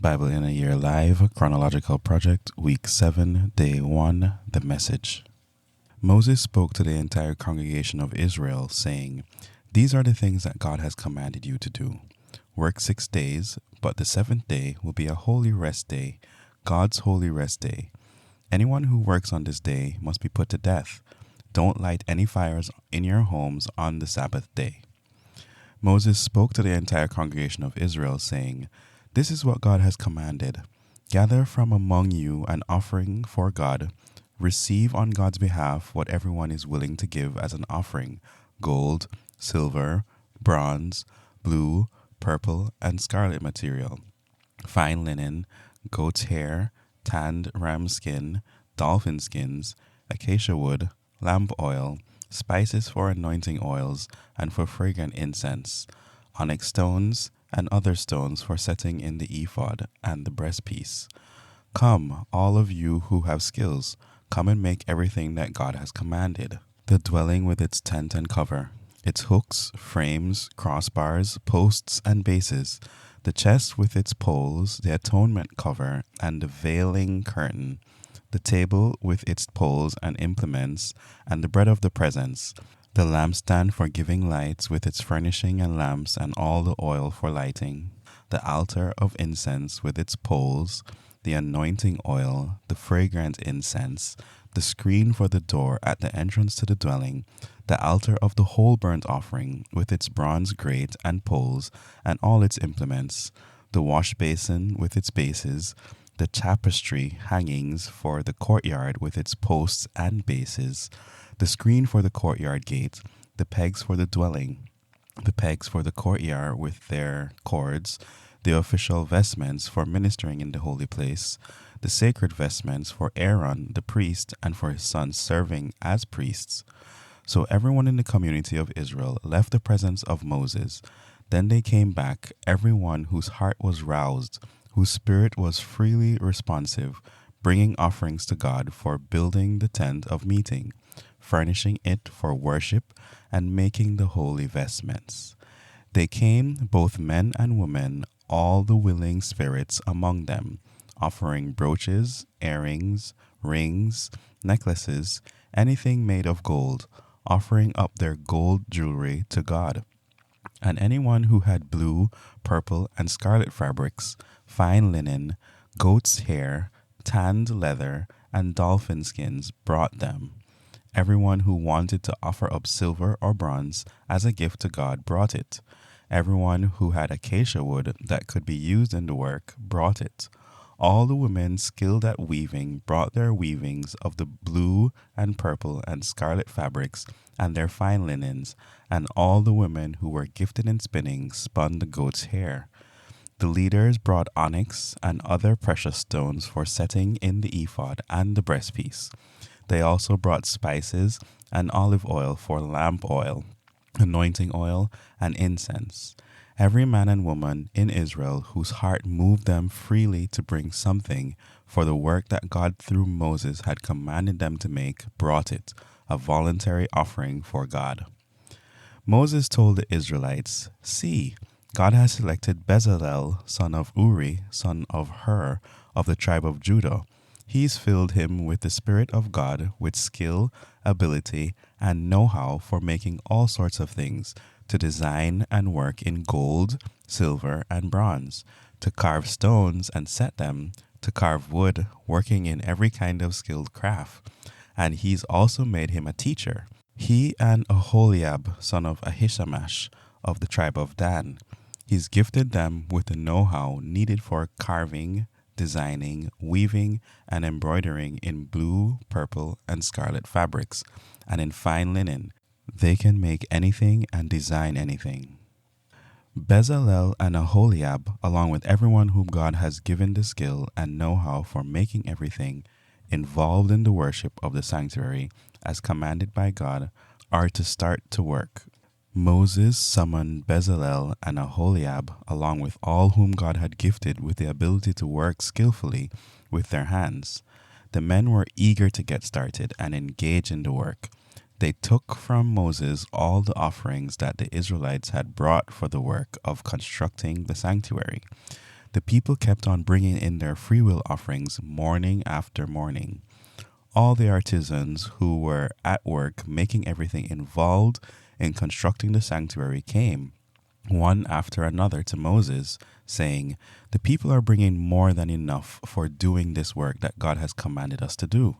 Bible in a Year Live, Chronological Project, Week 7, Day 1, The Message. Moses spoke to the entire congregation of Israel, saying, "These are the things that God has commanded you to do. Work 6 days, but the seventh day will be a holy rest day, God's holy rest day. Anyone who works on this day must be put to death. Don't light any fires in your homes on the Sabbath day." Moses spoke to the entire congregation of Israel, saying, "This is what God has commanded. Gather from among you an offering for God. Receive on God's behalf what everyone is willing to give as an offering: gold, silver, bronze, blue, purple, and scarlet material, fine linen, goat's hair, tanned ram skin, dolphin skins, acacia wood, lamp oil, spices for anointing oils and for fragrant incense, onyx stones, and other stones for setting in the ephod and the breastpiece. Come, all of you who have skills, come and make everything that God has commanded: the dwelling with its tent and cover, its hooks, frames, crossbars, posts, and bases, the chest with its poles, the atonement cover, and the veiling curtain, the table with its poles and implements, and the bread of the presence, the lampstand for giving lights with its furnishing and lamps and all the oil for lighting, the altar of incense with its poles, the anointing oil, the fragrant incense, the screen for the door at the entrance to the dwelling, the altar of the whole burnt offering with its bronze grate and poles and all its implements, the wash basin with its bases, the tapestry hangings for the courtyard with its posts and bases, the screen for the courtyard gate, the pegs for the dwelling, the pegs for the courtyard with their cords, the official vestments for ministering in the holy place, the sacred vestments for Aaron the priest and for his sons serving as priests. So everyone in the community of Israel left the presence of Moses. Then they came back, everyone whose heart was roused, whose spirit was freely responsive, bringing offerings to God for building the tent of meeting, furnishing it for worship, and making the holy vestments. They came, both men and women, all the willing spirits among them, offering brooches, earrings, rings, necklaces, anything made of gold, offering up their gold jewelry to God. And anyone who had blue, purple, and scarlet fabrics, fine linen, goat's hair, tanned leather, and dolphin skins brought them. Everyone who wanted to offer up silver or bronze as a gift to God brought it. Everyone who had acacia wood that could be used in the work brought it. All the women skilled at weaving brought their weavings of the blue and purple and scarlet fabrics and their fine linens, and all the women who were gifted in spinning spun the goat's hair. The leaders brought onyx and other precious stones for setting in the ephod and the breastpiece. They also brought spices and olive oil for lamp oil, anointing oil, and incense. Every man and woman in Israel whose heart moved them freely to bring something for the work that God through Moses had commanded them to make brought it, a voluntary offering for God. Moses told the Israelites, "See, God has selected Bezalel, son of Uri, son of Hur, of the tribe of Judah. He's filled him with the Spirit of God, with skill, ability, and know-how for making all sorts of things, to design and work in gold, silver, and bronze, to carve stones and set them, to carve wood, working in every kind of skilled craft. And he's also made him a teacher. He and Aholiab, son of Ahishamash, of the tribe of Dan. He's gifted them with the know-how needed for carving, designing, weaving, and embroidering in blue, purple, and scarlet fabrics, and in fine linen. They can make anything and design anything." Bezalel and Aholiab, along with everyone whom God has given the skill and know-how for making everything involved in the worship of the sanctuary, as commanded by God, are to start to work. Moses summoned Bezalel and Aholiab, along with all whom God had gifted with the ability to work skillfully with their hands. The men were eager to get started and engage in the work. They took from Moses all the offerings that the Israelites had brought for the work of constructing the sanctuary. The people kept on bringing in their freewill offerings morning after morning. All the artisans who were at work making everything involved in constructing the sanctuary came, one after another, to Moses, saying, "The people are bringing more than enough for doing this work that God has commanded us to do."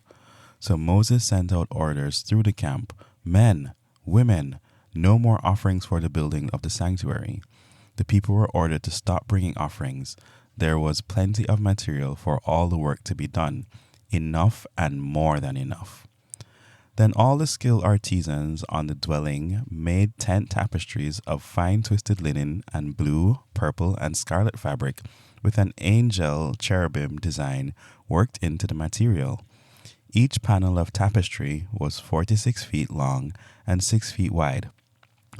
So Moses sent out orders through the camp, "Men, women, no more offerings for the building of the sanctuary." The people were ordered to stop bringing offerings. There was plenty of material for all the work to be done, enough and more than enough. Then all the skilled artisans on the dwelling made tent tapestries of fine twisted linen and blue, purple, and scarlet fabric with an angel cherubim design worked into the material. Each panel of tapestry was 46 feet long and 6 feet wide.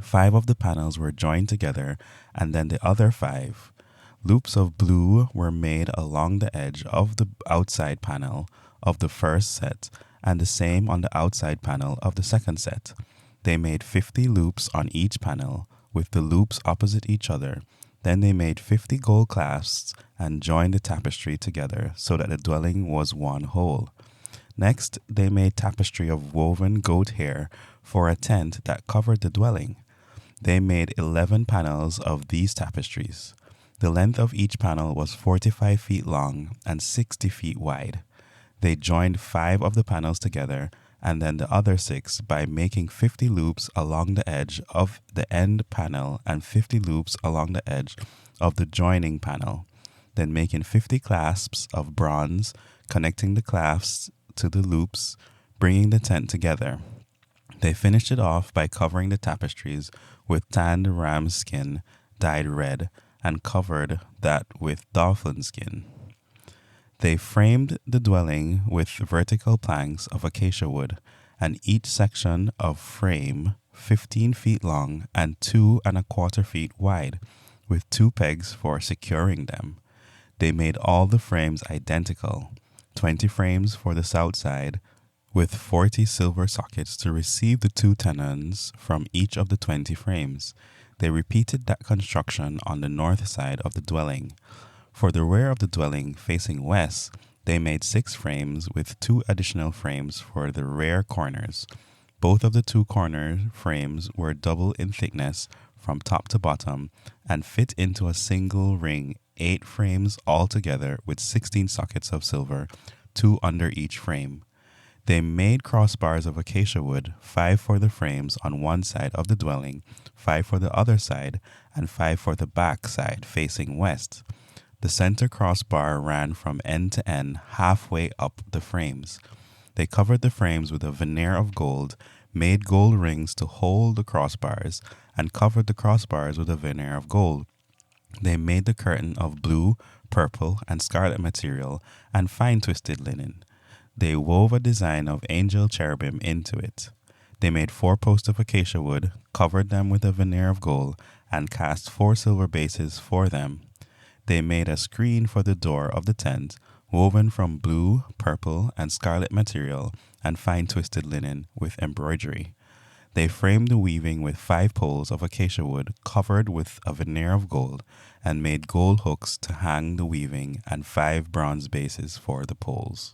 5 of the panels were joined together, and then the other 5. Loops of blue were made along the edge of the outside panel of the first set, and the same on the outside panel of the second set. They made 50 loops on each panel, with the loops opposite each other. Then they made 50 gold clasps and joined the tapestry together so that the dwelling was one whole. Next, they made tapestry of woven goat hair for a tent that covered the dwelling. They made 11 panels of these tapestries. The length of each panel was 45 feet long and 60 feet wide. They joined 5 of the panels together, and then the other 6 by making 50 loops along the edge of the end panel and 50 loops along the edge of the joining panel, then making 50 clasps of bronze, connecting the clasps to the loops, bringing the tent together. They finished it off by covering the tapestries with tanned ram's skin dyed red, and covered that with dolphin skin. They framed the dwelling with vertical planks of acacia wood, and each section of frame 15 feet long and 2¼ feet wide, with 2 pegs for securing them. They made all the frames identical, 20 frames for the south side, with 40 silver sockets to receive the 2 tenons from each of the 20 frames. They repeated that construction on the north side of the dwelling. For the rear of the dwelling facing west, they made 6 frames with 2 additional frames for the rear corners. Both of the 2 corner frames were double in thickness from top to bottom and fit into a single ring, 8 frames altogether with 16 sockets of silver, 2 under each frame. They made crossbars of acacia wood, 5 for the frames on one side of the dwelling, 5 for the other side, and 5 for the back side facing west. The center crossbar ran from end to end, halfway up the frames. They covered the frames with a veneer of gold, made gold rings to hold the crossbars, and covered the crossbars with a veneer of gold. They made the curtain of blue, purple, and scarlet material and fine twisted linen. They wove a design of angel cherubim into it. They made 4 posts of acacia wood, covered them with a veneer of gold, and cast 4 silver bases for them. They made a screen for the door of the tent, woven from blue, purple, and scarlet material and fine twisted linen with embroidery. They framed the weaving with 5 poles of acacia wood covered with a veneer of gold, and made gold hooks to hang the weaving and 5 bronze bases for the poles.